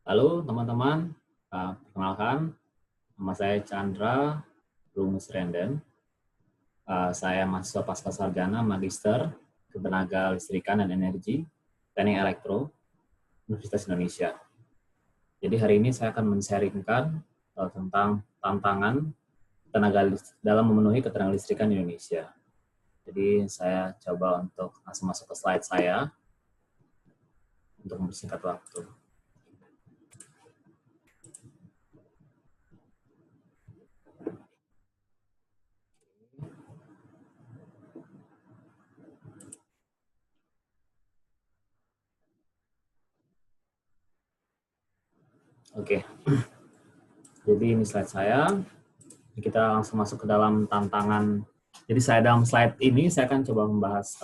Halo teman-teman, perkenalkan nama saya Chandra Rumus Renden. Saya mahasiswa Pascasarjana Magister Ketenaga Listrikan dan Energi Teknik Elektro Universitas Indonesia. Jadi hari ini saya akan men-sharingkan tentang tantangan dalam memenuhi ketenaga listrikan di Indonesia. Jadi saya coba untuk langsung masuk ke slide saya untuk mempersingkat waktu. Oke, jadi ini slide saya. Kita langsung masuk ke dalam tantangan. Jadi saya dalam slide ini saya akan coba membahas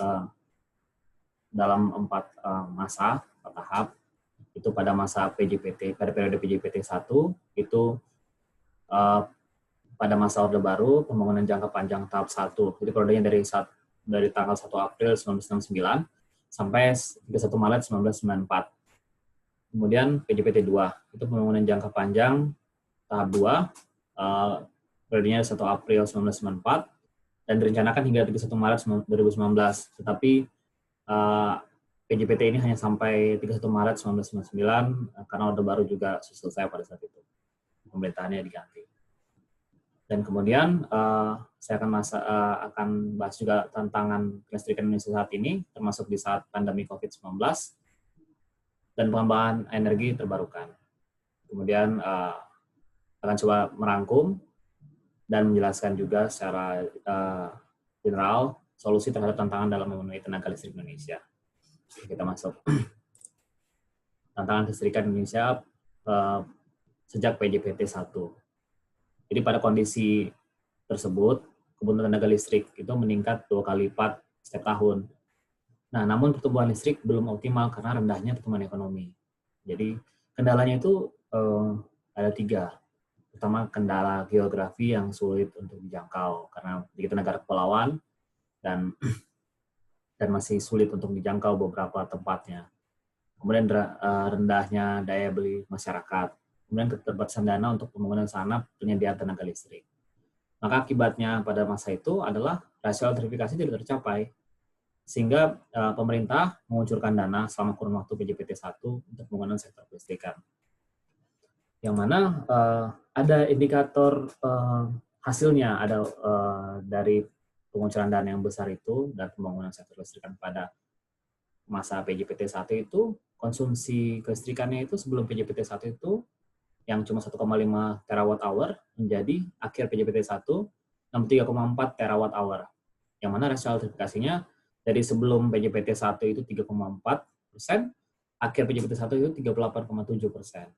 dalam 4 masa, 4 tahap. Itu pada masa PJPT, pada periode PJPT 1, itu pada masa Orde Baru, pembangunan jangka panjang tahap 1. Jadi periodenya dari tanggal 1 April 1969 sampai 31 Maret 1994. Kemudian PJPT 2, itu pembangunan jangka panjang tahap 2, periodenya 1 April 1994 dan direncanakan hingga 31 Maret 2019. Tetapi PJPT ini hanya sampai 31 Maret 1999 karena Orde Baru juga selesai pada saat itu. Pemerintahannya diganti. Dan kemudian saya akan bahas juga tantangan kelistrikan Indonesia saat ini, termasuk di saat pandemi COVID-19 dan pengembangan energi terbarukan. Kemudian akan coba merangkum dan menjelaskan juga secara general solusi terhadap tantangan dalam memenuhi tenaga listrik Indonesia. Kita masuk. Tantangan kelistrikan Indonesia sejak PJPT 1. Jadi pada kondisi tersebut, kebutuhan tenaga listrik itu meningkat 2 kali lipat setiap tahun. Nah, namun pertumbuhan listrik belum optimal karena rendahnya pertumbuhan ekonomi. Jadi kendalanya itu ada 3. Pertama, kendala geografi yang sulit untuk dijangkau karena kita negara kepulauan dan masih sulit untuk dijangkau beberapa tempatnya. Kemudian rendahnya daya beli masyarakat. Kemudian keterbatasan dana untuk pembangunan sarana penyediaan tenaga listrik. Maka akibatnya pada masa itu adalah rasio elektrifikasi tidak tercapai. Sehingga pemerintah mengucurkan dana selama kurun waktu PJPT 1 untuk pembangunan sektor kelistrikan. Yang mana ada indikator hasilnya ada dari pengucuran dana yang besar itu dan pembangunan sektor kelistrikan pada masa PJPT 1 itu, konsumsi kelistrikannya itu sebelum PJPT 1 itu yang cuma 1,5 terawatt hour menjadi akhir PJPT 1 63,4 terawatt hour. Yang mana rasio elektrifikasinya dari sebelum PJPT 1 itu 3,4%, akhir PJPT 1 itu 38,7%.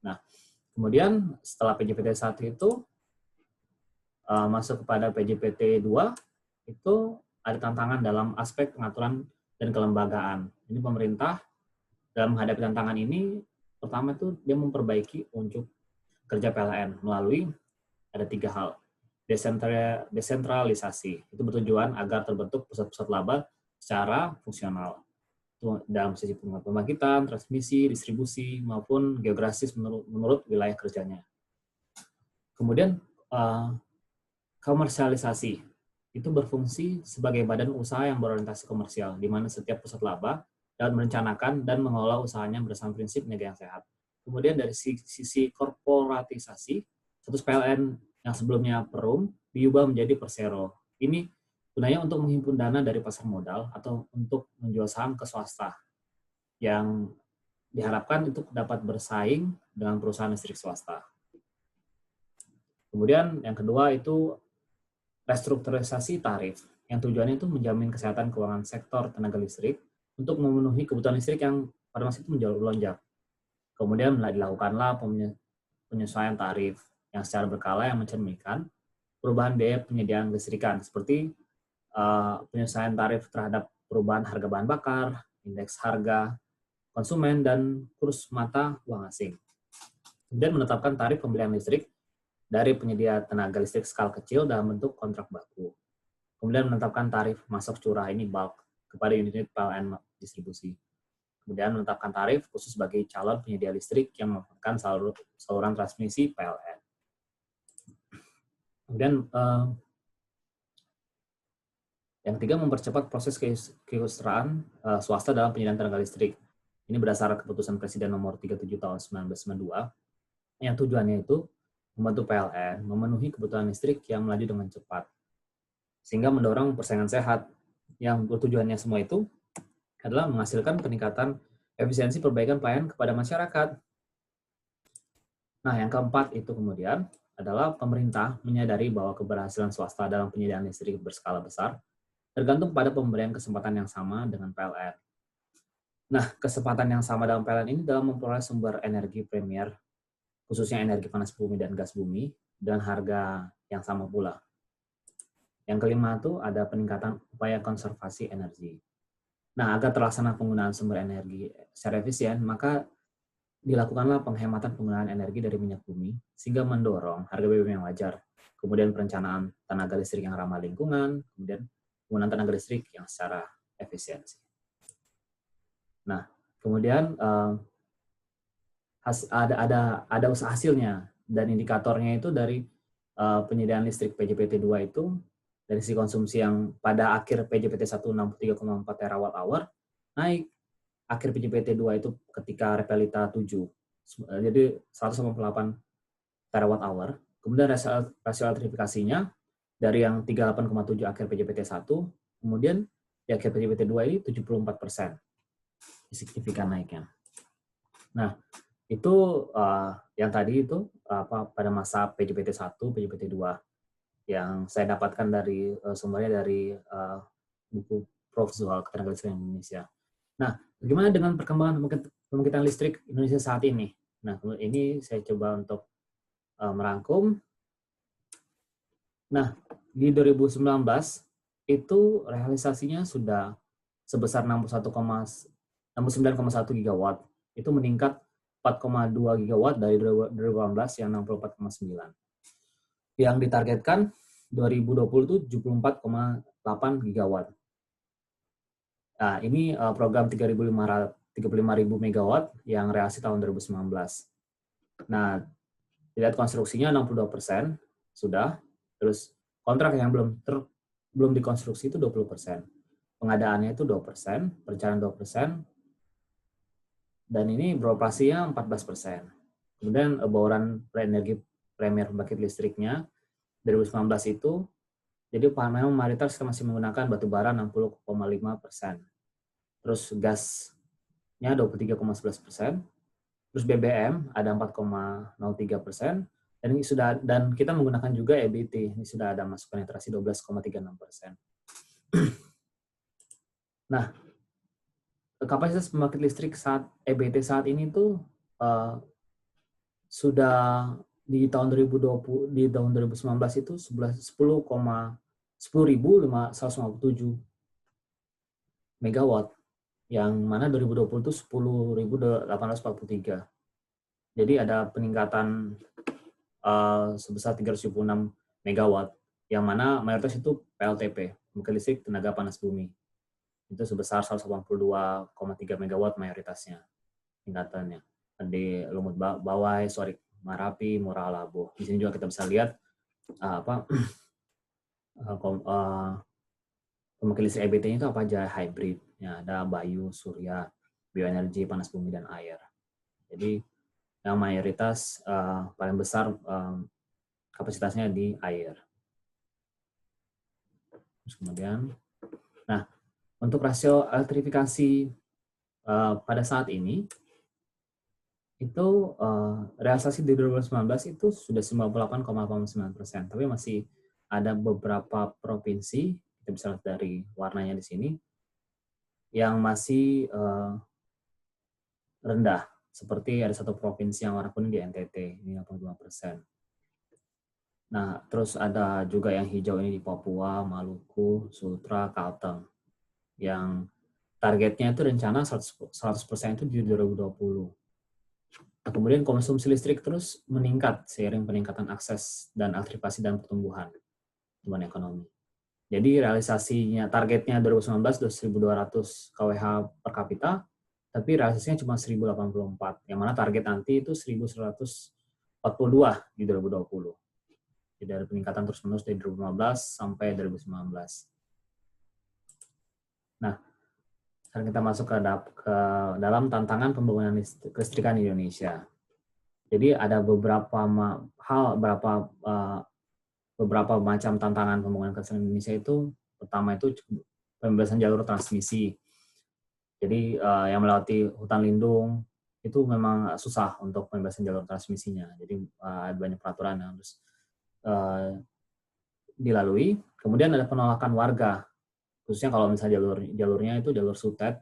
Nah, kemudian setelah PJPT 1 itu masuk kepada PJPT 2, itu ada tantangan dalam aspek pengaturan dan kelembagaan. Ini pemerintah dalam menghadapi tantangan ini, pertama itu dia memperbaiki untuk kerja PLN melalui ada 3 hal. Desentralisasi, itu bertujuan agar terbentuk pusat-pusat laba secara fungsional. Dalam sisi pembangkitan, transmisi, distribusi, maupun geografis menurut wilayah kerjanya. Kemudian, komersialisasi itu berfungsi sebagai badan usaha yang berorientasi komersial, di mana setiap pusat laba dapat merencanakan dan mengelola usahanya berdasarkan prinsip niaga yang sehat. Kemudian dari sisi korporatisasi, status PLN yang sebelumnya Perum diubah menjadi Persero. Ini gunanya untuk menghimpun dana dari pasar modal atau untuk menjual saham ke swasta yang diharapkan itu dapat bersaing dengan perusahaan listrik swasta. Kemudian yang kedua itu restrukturisasi tarif, yang tujuannya itu menjamin kesehatan keuangan sektor tenaga listrik untuk memenuhi kebutuhan listrik yang pada masa itu melonjak. Kemudian dilakukanlah penyesuaian tarif yang secara berkala yang mencerminkan perubahan biaya penyediaan listrikan, seperti penyesuaian tarif terhadap perubahan harga bahan bakar, indeks harga konsumen, dan kurs mata uang asing. Kemudian menetapkan tarif pembelian listrik dari penyedia tenaga listrik skala kecil dalam bentuk kontrak baku. Kemudian menetapkan tarif masuk curah ini bulk kepada unit PLN distribusi. Kemudian menetapkan tarif khusus bagi calon penyedia listrik yang memanfaatkan saluran transmisi PLN. Kemudian yang ketiga, mempercepat proses keikutsertaan swasta dalam penyediaan tenaga listrik. Ini berdasarkan keputusan Presiden nomor 37 tahun 1992, yang tujuannya itu membantu PLN memenuhi kebutuhan listrik yang melaju dengan cepat, sehingga mendorong persaingan sehat. Yang tujuannya semua itu adalah menghasilkan peningkatan efisiensi perbaikan pelayanan kepada masyarakat. Nah, yang keempat itu kemudian adalah pemerintah menyadari bahwa keberhasilan swasta dalam penyediaan listrik berskala besar tergantung pada pemberian kesempatan yang sama dengan PLN. Nah, kesempatan yang sama dalam PLN ini dalam memperoleh sumber energi premier, khususnya energi panas bumi dan gas bumi, dan harga yang sama pula. Yang kelima itu ada peningkatan upaya konservasi energi. Nah, agar terlaksana penggunaan sumber energi secara efisien, maka dilakukanlah penghematan penggunaan energi dari minyak bumi, sehingga mendorong harga BBM yang wajar. Kemudian perencanaan tenaga listrik yang ramah lingkungan, kemudian penggunaan tenaga listrik yang secara efisiensi. Nah, kemudian ada usaha hasilnya, dan indikatornya itu dari penyediaan listrik PJPT 2 itu, dari sisi konsumsi yang pada akhir PJPT 1 63,4 terawatt-hour, naik akhir PJPT 2 itu ketika Repelita 7, jadi 198 terawatt-hour. Kemudian rasio elektrifikasinya dari yang 38,7 akhir PJPT 1, kemudian di akhir PJPT 2 ini 74%. Signifikan naiknya. Nah, itu yang tadi itu pada masa PJPT 1, PJPT 2 yang saya dapatkan dari sumbernya dari buku Prof. Zuhal Ketenagalistrikan Indonesia. Nah, bagaimana dengan perkembangan pembangkitan listrik Indonesia saat ini? Nah, ini saya coba untuk merangkum. Nah, di 2019 itu realisasinya sudah sebesar 69,1 gigawatt. Itu meningkat 4,2 gigawatt dari 2018 yang 64,9. Yang ditargetkan 2020 itu 74,8 gigawatt. Nah, ini program 35.000 megawatt yang realisasi tahun 2019. Nah, dilihat konstruksinya 62% sudah, terus kontrak yang belum dikonstruksi itu 20%. Pengadaannya itu 2%, perencanaan 2%, dan ini beroperasinya 14%. Kemudian bauran energi premier pembangkit listriknya 2019 itu, jadi memang mayoritas masih menggunakan batu bara 60,5%. Terus gasnya 23,11%, terus BBM ada 4,03%, dan kita menggunakan juga EBT, ini sudah ada masuk penetrasi 12,36%. Nah, kapasitas pembangkit listrik saat EBT saat ini tuh sudah di tahun 2019 itu 10.557 megawatt, yang mana 2020 itu 10.843. Jadi ada peningkatan sebesar 376 megawatt, yang mana mayoritas itu PLTP, pembangkit listrik tenaga panas bumi. Itu sebesar 182,3 megawatt mayoritasnya tingkatannya. Di Lumut Bawai, Sorik Marapi, Murah Labuh. Di sini juga kita bisa lihat pembangkit listrik EBT-nya itu apa aja, hybrid. Ya, ada Bayu, Surya, Bioenergi, Panas Bumi, dan Air. Jadi yang mayoritas paling besar kapasitasnya di air. Terus kemudian, nah, untuk rasio elektrifikasi pada saat ini, itu realisasi di 2019 itu sudah 98,89%, tapi masih ada beberapa provinsi, kita bisa lihat dari warnanya di sini, yang masih rendah, seperti ada satu provinsi yang warna kuning di NTT, ini 85%. Nah, terus ada juga yang hijau ini di Papua, Maluku, Sumatera, Kalteng, yang targetnya itu rencana 100% itu di 2020. Nah, kemudian konsumsi listrik terus meningkat seiring peningkatan akses dan aktivasi dan pertumbuhan ekonomi. Jadi realisasinya targetnya 2019 1.200 kWh per kapita, tapi realisasinya cuma 1084, yang mana target nanti itu 1142 di 2020. Jadi ada peningkatan terus-menerus dari 2015 sampai 2019. Nah, sekarang kita masuk ke dalam tantangan pembangunan kelistrikan di Indonesia. Jadi ada beberapa macam tantangan pembangunan kelistrikan di Indonesia itu. Pertama itu pembebasan jalur transmisi. Jadi yang melewati hutan lindung itu memang susah untuk pembebasan jalur transmisinya. Jadi ada banyak peraturan yang harus dilalui. Kemudian ada penolakan warga, khususnya kalau misalnya jalurnya itu jalur SUTET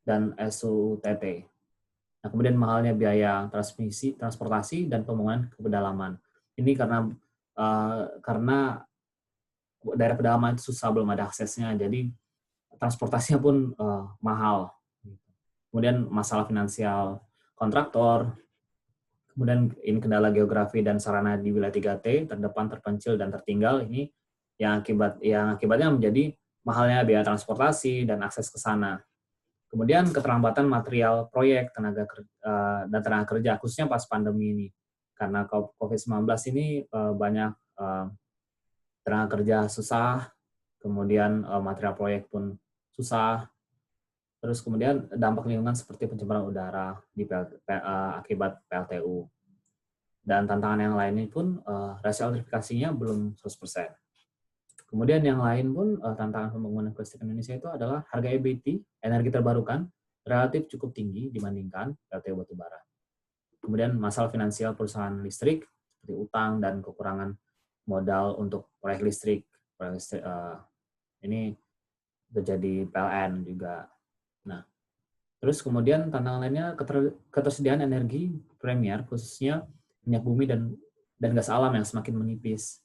dan SUTT. Nah, kemudian mahalnya biaya transportasi dan pembangunan ke pedalaman. Ini karena daerah pedalaman itu susah, belum ada aksesnya, jadi transportasinya pun mahal. Kemudian masalah finansial kontraktor, kemudian ini kendala geografi dan sarana di wilayah 3T, terdepan, terpencil, dan tertinggal, ini yang akibatnya menjadi mahalnya biaya transportasi dan akses ke sana. Kemudian keterlambatan material proyek dan tenaga kerja, khususnya pas pandemi ini. Karena COVID-19 ini banyak tenaga kerja susah, kemudian material proyek pun susah, terus kemudian dampak lingkungan seperti pencemaran udara akibat PLTU. Dan tantangan yang lainnya pun rasio elektrifikasinya belum 100%. Kemudian yang lain pun tantangan pembangunan kelistrikan Indonesia itu adalah harga EBT, energi terbarukan, relatif cukup tinggi dibandingkan PLTU batubara. Kemudian masalah finansial perusahaan listrik, seperti utang dan kekurangan modal untuk proyek listrik ini terjadi PLN juga. Nah, terus kemudian tantangan lainnya ketersediaan energi premier, khususnya minyak bumi dan gas alam yang semakin menipis.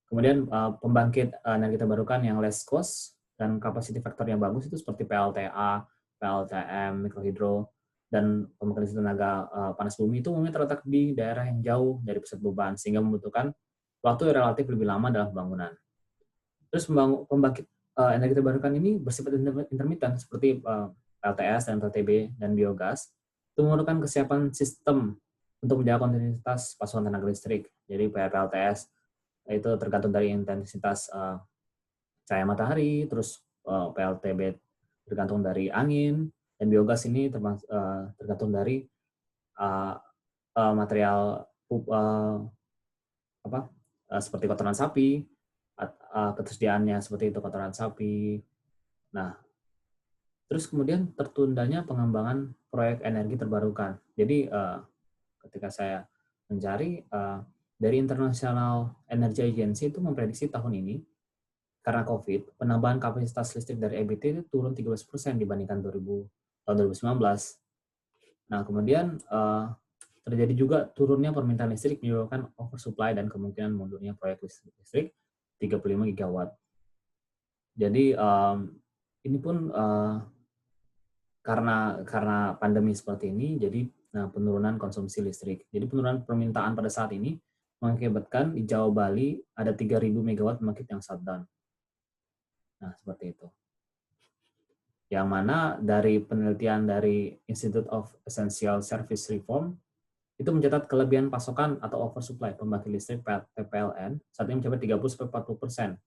Kemudian pembangkit energi terbarukan yang less cost dan capacity factor yang bagus itu seperti PLTA, PLTM, mikrohidro, dan pembangkit tenaga panas bumi itu umumnya terletak di daerah yang jauh dari pusat beban, sehingga membutuhkan waktu relatif lebih lama dalam pembangunan. Terus pembangkit energi terbarukan ini bersifat intermittent seperti LTS dan LTB dan biogas, itu memerlukan kesiapan sistem untuk menjaga kontinuitas pasokan tenaga listrik. Jadi PLTS itu tergantung dari intensitas cahaya matahari, terus PLTB tergantung dari angin, dan biogas ini tergantung dari material seperti kotoran sapi, ketersediaannya seperti itu, kotoran sapi. Nah, terus kemudian tertundanya pengembangan proyek energi terbarukan. Jadi ketika saya mencari dari International Energy Agency itu memprediksi tahun ini karena COVID, penambahan kapasitas listrik dari EBT itu turun 13% dibandingkan tahun 2019. Nah, kemudian terjadi juga turunnya permintaan listrik menyebabkan oversupply dan kemungkinan mundurnya proyek listrik 35 gigawatt. Jadi ini pun karena pandemi seperti ini, jadi penurunan konsumsi listrik. Jadi penurunan permintaan pada saat ini mengakibatkan di Jawa Bali ada 3.000 megawatt pembangkit yang shutdown. Nah, seperti itu. Yang mana dari penelitian dari Institute of Essential Service Reform, itu mencatat kelebihan pasokan atau oversupply pembangkit listrik PPLN saat ini mencapai 30-40%.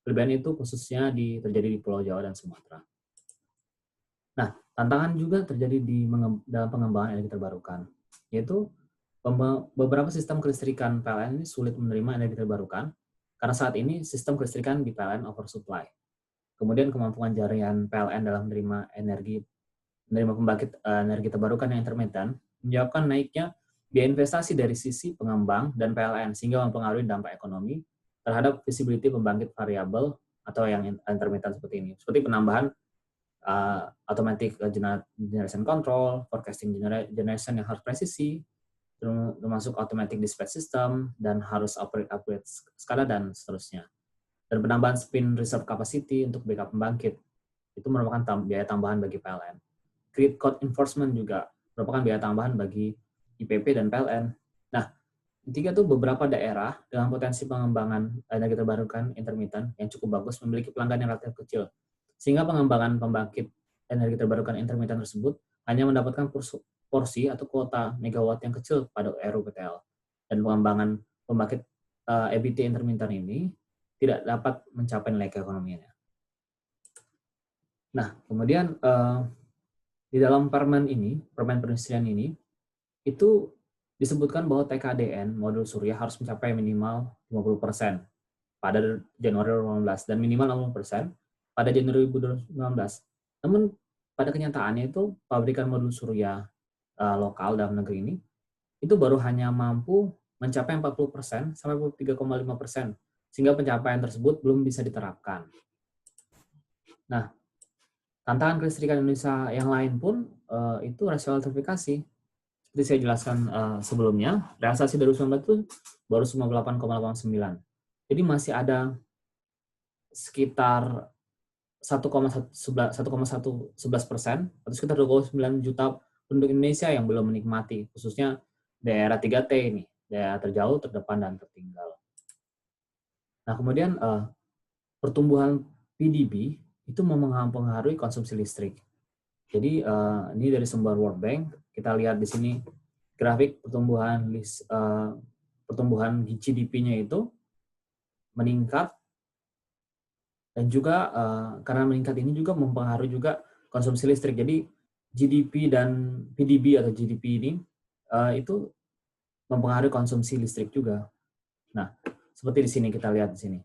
Kelebihan itu khususnya terjadi di Pulau Jawa dan Sumatera. Nah, tantangan juga terjadi dalam pengembangan energi terbarukan, yaitu beberapa sistem kelistrikan PLN ini sulit menerima energi terbarukan karena saat ini sistem kelistrikan di PLN oversupply. Kemudian kemampuan jaringan PLN dalam menerima pembangkit energi terbarukan yang intermittent menyebabkan naiknya biaya investasi dari sisi pengembang dan PLN sehingga mempengaruhi dampak ekonomi terhadap visibility pembangkit variabel atau yang intermittent seperti ini. Seperti penambahan automatic generation control, forecasting generation yang harus presisi, termasuk automatic dispatch system, dan harus upgrade skala, dan seterusnya. Dan penambahan spin reserve capacity untuk backup pembangkit, itu merupakan biaya tambahan bagi PLN. Grid code enforcement juga merupakan biaya tambahan bagi IPP dan PLN. Nah, ketiga tuh beberapa daerah dengan potensi pengembangan energi terbarukan intermittent yang cukup bagus memiliki pelanggan yang relatif kecil, sehingga pengembangan pembangkit energi terbarukan intermittent tersebut hanya mendapatkan porsi atau kuota megawatt yang kecil pada RUPTL, dan pengembangan pembangkit EBT intermittent ini tidak dapat mencapai nilai keekonomiannya. Nah, kemudian di dalam permen perindustrian ini, itu disebutkan bahwa TKDN modul surya harus mencapai minimal 50% pada Januari 2019 dan minimal 60% pada Januari 2019. Namun pada kenyataannya itu pabrikan modul surya lokal dalam negeri ini itu baru hanya mampu mencapai 40% sampai 3,5%, sehingga pencapaian tersebut belum bisa diterapkan. Nah, tantangan kelistrikan Indonesia yang lain pun itu rasio elektrifikasi. Seperti saya jelaskan sebelumnya, realisasi 2019 itu baru 98,89. Jadi masih ada sekitar 1,11% atau sekitar 29 juta penduduk Indonesia yang belum menikmati, khususnya daerah 3T ini, daerah terjauh, terdepan, dan tertinggal. Nah, kemudian pertumbuhan PDB itu mempengaruhi konsumsi listrik. Jadi ini dari sumber World Bank, kita lihat di sini grafik pertumbuhan GDP-nya itu meningkat, dan juga karena meningkat ini juga mempengaruhi juga konsumsi listrik. Jadi GDP dan PDB atau GDP ini itu mempengaruhi konsumsi listrik juga. Nah, seperti di sini kita lihat di sini.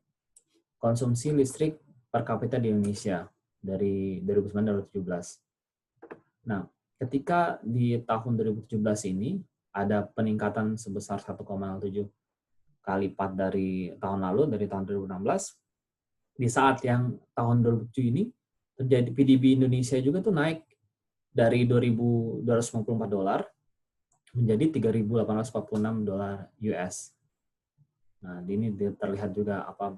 Konsumsi listrik per kapita di Indonesia dari 2009-2017. Nah, ketika di tahun 2017 ini ada peningkatan sebesar 1,7 kali lipat dari tahun lalu, dari tahun 2016. Di saat yang tahun 2007 ini terjadi PDB Indonesia juga tuh naik dari $2.254 menjadi $3.846 US. Nah, ini terlihat juga apa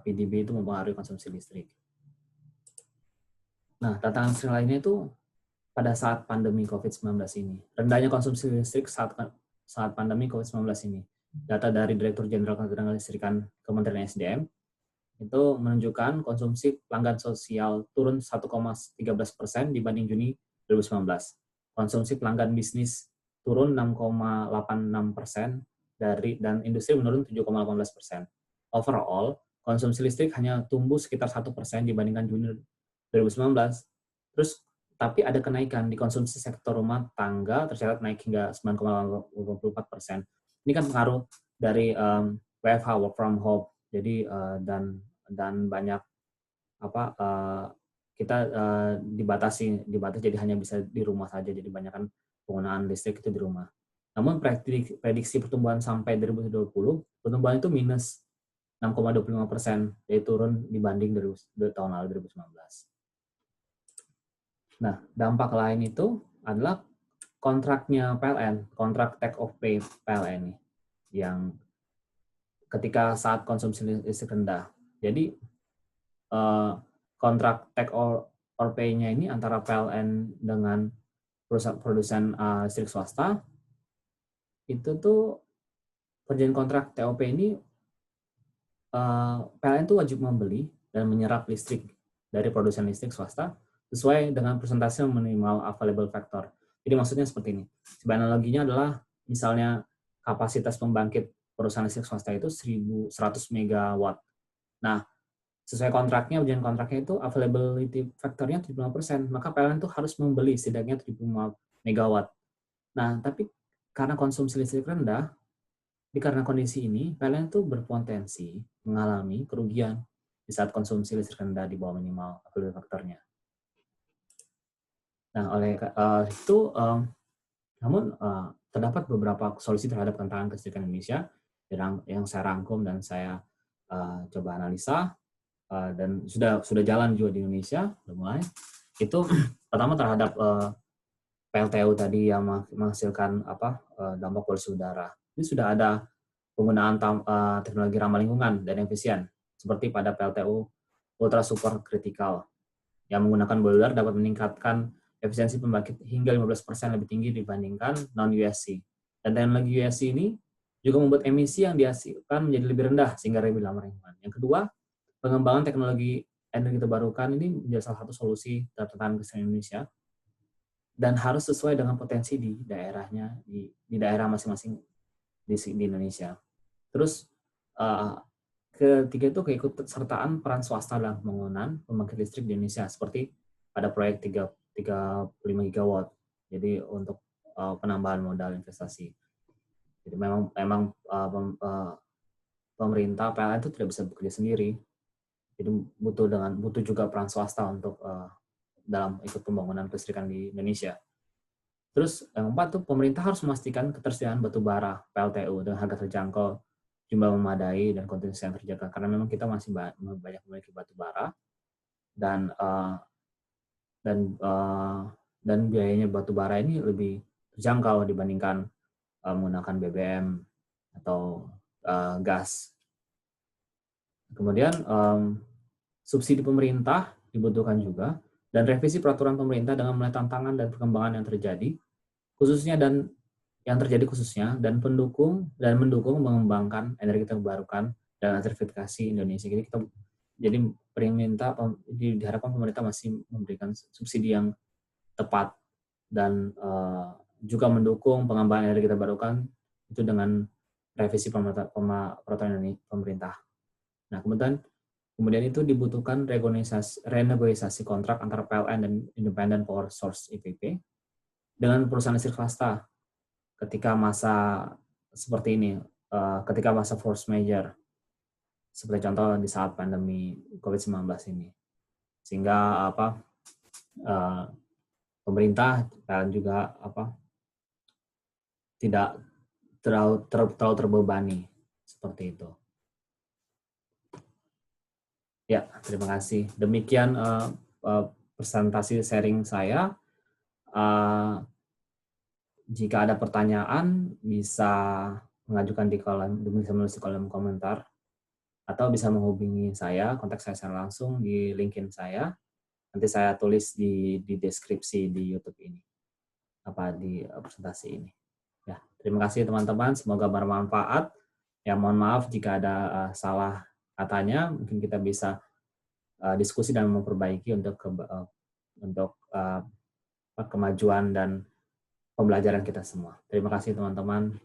PDB itu mempengaruhi konsumsi listrik. Nah, tantangan lainnya itu pada saat pandemi COVID-19 ini. Rendahnya konsumsi listrik saat pandemi COVID-19 ini. Data dari Direktur Jenderal Ketenagalistrikan Kementerian SDM itu menunjukkan konsumsi pelanggan sosial turun 1,13% dibanding Juni 2019. Konsumsi pelanggan bisnis turun 6,86% dan industri menurun 7,18%. Overall, konsumsi listrik hanya tumbuh sekitar 1% dibandingkan Juni 2019. Terus tapi ada kenaikan di konsumsi sektor rumah tangga tercatat naik hingga 9,24%. Ini kan pengaruh dari WFH, work from home. Jadi dan banyak kita dibatasi jadi hanya bisa di rumah saja, jadi banyakkan penggunaan listrik itu di rumah. Namun prediksi pertumbuhan sampai 2020 pertumbuhan itu minus 6,25%, yaitu turun dibanding dari tahun lalu 2019. Nah, dampak lain itu adalah kontraknya PLN, kontrak take off pay PLN yang ketika saat konsumsi listrik rendah. Jadi kontrak take or pay-nya ini antara PLN dengan produsen listrik swasta itu tuh perjanjian kontrak TOP ini PLN tuh wajib membeli dan menyerap listrik dari produsen listrik swasta sesuai dengan persentase minimal available factor. Jadi maksudnya seperti ini. Sebenarnya analoginya adalah misalnya kapasitas pembangkit perusahaan listrik swasta itu 1.100 megawatt. Nah, sesuai kontraknya, perjanjian kontraknya itu availability factor-nya 75%, maka PLN itu harus membeli setidaknya 75 megawatt. Nah, tapi karena konsumsi listrik rendah, karena kondisi ini, PLN itu berpotensi mengalami kerugian di saat konsumsi listrik rendah di bawah minimal availability factor-nya. Nah, oleh itu, namun terdapat beberapa solusi terhadap tantangan kelistrikan Indonesia yang saya rangkum dan saya coba analisa dan sudah jalan juga di Indonesia, sudah mulai. Itu pertama terhadap PLTU tadi yang menghasilkan dampak polusi udara. Ini sudah ada penggunaan teknologi ramah lingkungan dan efisien seperti pada PLTU ultra super critical yang menggunakan boiler dapat meningkatkan efisiensi pembangkit hingga 15% lebih tinggi dibandingkan non-USC. Dan teknologi USC ini juga membuat emisi yang dihasilkan menjadi lebih rendah sehingga lebih ramah lingkungan. Yang kedua, pengembangan teknologi energi terbarukan ini menjadi salah satu solusi terhadap tantangan kelistrikan Indonesia. dan harus sesuai dengan potensi di daerahnya, di daerah masing-masing di Indonesia. Terus ketiga itu keikutsertaan peran swasta dalam pembangunan pembangkit listrik di Indonesia, seperti pada proyek 35 gigawatt. Jadi untuk penambahan modal investasi. Jadi memang pemerintah PLN itu tidak bisa bekerja sendiri. Jadi butuh juga peran swasta untuk dalam ikut pembangunan kelistrikan di Indonesia. Terus yang keempat tuh pemerintah harus memastikan ketersediaan batu bara PLTU dengan harga terjangkau, jumlah memadai, dan kontinuitas yang terjaga. Karena memang kita masih banyak memiliki batu bara dan biayanya batu bara ini lebih terjangkau dibandingkan menggunakan BBM atau gas. Kemudian subsidi pemerintah dibutuhkan juga, dan revisi peraturan pemerintah dengan melihat tantangan dan perkembangan yang terjadi khususnya dan mendukung mengembangkan energi terbarukan dan elektrifikasi Indonesia. Jadi diharapkan pemerintah masih memberikan subsidi yang tepat dan juga mendukung pengembangan energi terbarukan itu dengan revisi peraturan pemerintah. Nah, kemudian itu dibutuhkan renegosiasi kontrak antara PLN dan Independent Power Source (IPP) dengan perusahaan listrik swasta ketika masa seperti ini, ketika masa force major, seperti contoh di saat pandemi COVID-19 ini, sehingga pemerintah dan juga tidak terlalu terbebani seperti itu. Ya, terima kasih. Demikian presentasi sharing saya. Jika ada pertanyaan, bisa mengajukan bisa menulis di kolom komentar, atau bisa menghubungi saya, kontak saya secara langsung di LinkedIn saya. Nanti saya tulis di deskripsi di YouTube ini, di presentasi ini. Ya, terima kasih teman-teman, semoga bermanfaat. Ya, mohon maaf jika ada salah katanya, mungkin kita bisa diskusi dan memperbaiki untuk kemajuan dan pembelajaran kita semua. Terima kasih teman-teman.